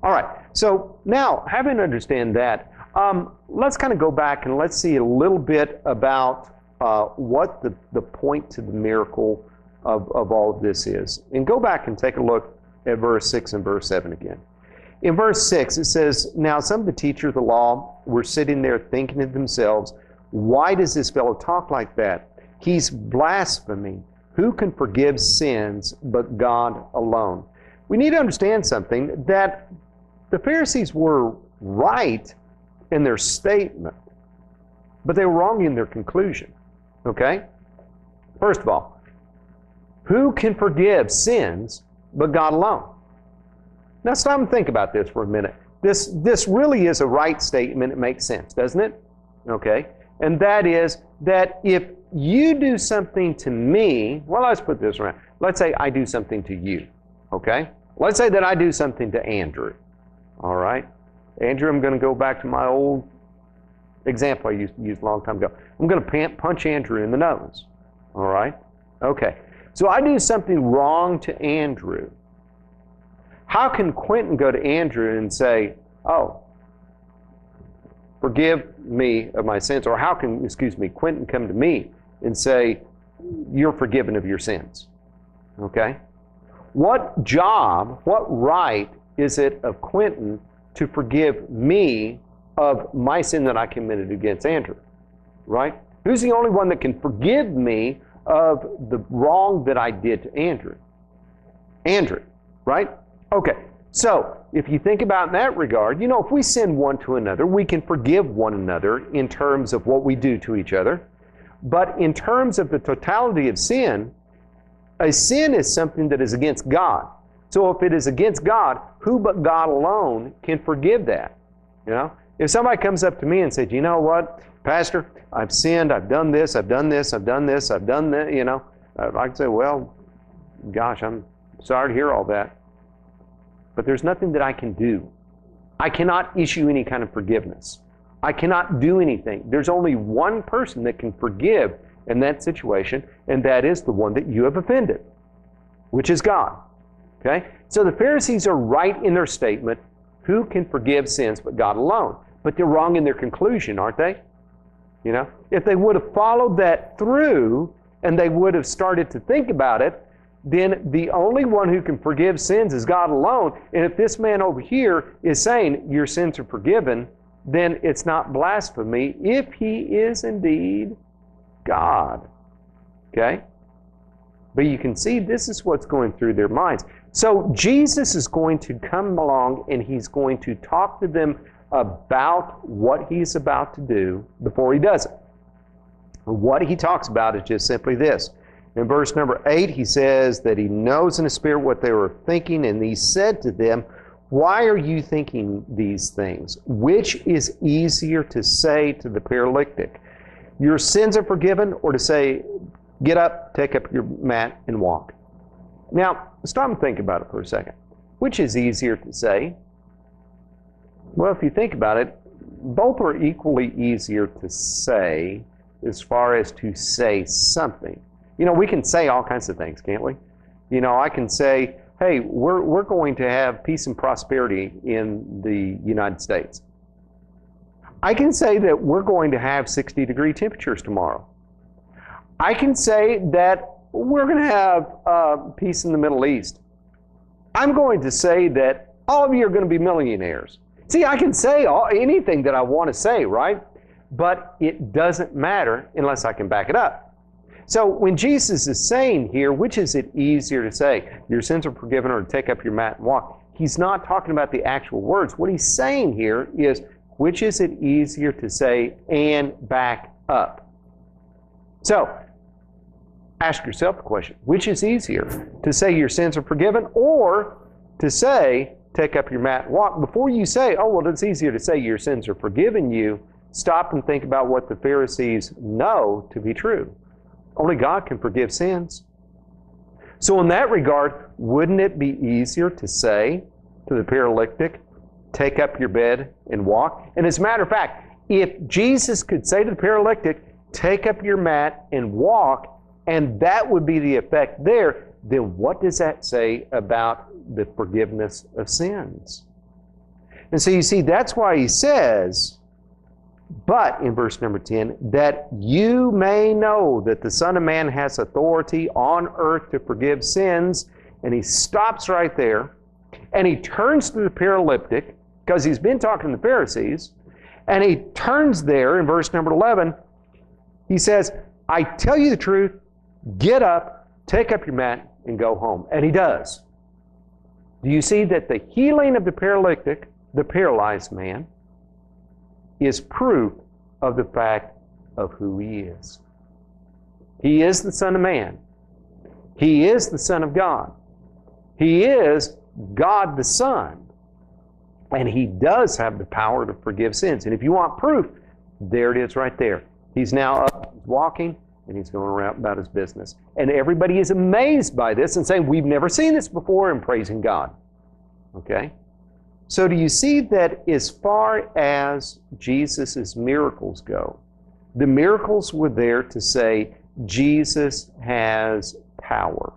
All right. So now, having understand that, let's kind of go back and let's see a little bit about what the point to the miracle of all of this is. And go back and take a look at verse 6 and verse 7 again. In verse 6, it says, "Now some of the teachers of the law were sitting there thinking to themselves, 'Why does this fellow talk like that? He's blaspheming. Who can forgive sins but God alone?'" We need to understand something, that the Pharisees were right in their statement, but they were wrong in their conclusion. Okay? First of all, who can forgive sins but God alone? Now stop and think about this for a minute. This really is a right statement. It makes sense, doesn't it? Okay? And that is that if you do something to me, well, let's put this around. Let's say I do something to you. Okay? Let's say that I do something to Andrew. All right? Andrew, I'm going to go back to my old example I used to use a long time ago. I'm going to punch Andrew in the nose. All right? Okay. So I do something wrong to Andrew. How can Quentin go to Andrew and say, "Oh, forgive me of my sins"? Or how can, Quentin come to me and say, "You're forgiven of your sins"? Okay? What job, what right is it of Quentin to forgive me of my sin that I committed against Andrew? Right? Who's the only one that can forgive me of the wrong that I did to Andrew? Andrew, right? Okay, so if you think about in that regard, if we sin one to another, we can forgive one another in terms of what we do to each other. But in terms of the totality of sin, a sin is something that is against God. So if it is against God, who but God alone can forgive that? If somebody comes up to me and says, "You know what, Pastor, I've sinned, I've done this, I've done this, I've done this, I've done that," I can say, "Well, gosh, I'm sorry to hear all that. But there's nothing that I can do. I cannot issue any kind of forgiveness. I cannot do anything. There's only one person that can forgive in that situation, and that is the one that you have offended, which is God." Okay? So the Pharisees are right in their statement, who can forgive sins but God alone? But they're wrong in their conclusion, aren't they? If they would have followed that through and they would have started to think about it, then the only one who can forgive sins is God alone. And if this man over here is saying your sins are forgiven, then it's not blasphemy if he is indeed God. Okay? But you can see this is what's going through their minds. So Jesus is going to come along and he's going to talk to them about what he's about to do before he does it. What he talks about is just simply this. In verse number 8, he says that he knows in the Spirit what they were thinking, and he said to them, "Why are you thinking these things? Which is easier to say to the paralytic, 'Your sins are forgiven,' or to say, 'Get up, take up your mat, and walk'?" Now, stop and think about it for a second. Which is easier to say? Well, if you think about it, both are equally easier to say as far as to say something. We can say all kinds of things, can't we? I can say, "Hey, we're going to have peace and prosperity in the United States." I can say that we're going to have 60-degree temperatures tomorrow. I can say that we're going to have peace in the Middle East. I'm going to say that all of you are going to be millionaires. See, I can say anything that I want to say, right? But it doesn't matter unless I can back it up. So when Jesus is saying here, which is it easier to say, "Your sins are forgiven," or to take up your mat and walk, he's not talking about the actual words. What he's saying here is, which is it easier to say and back up? So ask yourself the question, which is easier, to say your sins are forgiven or to say, take up your mat and walk? Before you say, "Oh, well, it's easier to say your sins are forgiven you," stop and think about what the Pharisees know to be true. Only God can forgive sins. So in that regard, wouldn't it be easier to say to the paralytic, "Take up your bed and walk"? And as a matter of fact, if Jesus could say to the paralytic, "Take up your mat and walk," and that would be the effect there, then what does that say about the forgiveness of sins? And so you see, that's why he says, but in verse number 10, that you may know that the Son of Man has authority on earth to forgive sins. And he stops right there, and he turns to the paralytic, because he's been talking to the Pharisees, and he turns there in verse number 11. He says, I tell you the truth, get up, take up your mat, and go home. And he does. Do you see that the healing of the paralytic, the paralyzed man, is proof of the fact of who he is? He is the Son of Man. He is the Son of God. He is God the Son. And he does have the power to forgive sins. And if you want proof, there it is right there. He's now up, he's walking, and he's going around about his business. And everybody is amazed by this and saying, we've never seen this before, and praising God. Okay? So do you see that as far as Jesus' miracles go, the miracles were there to say Jesus has power.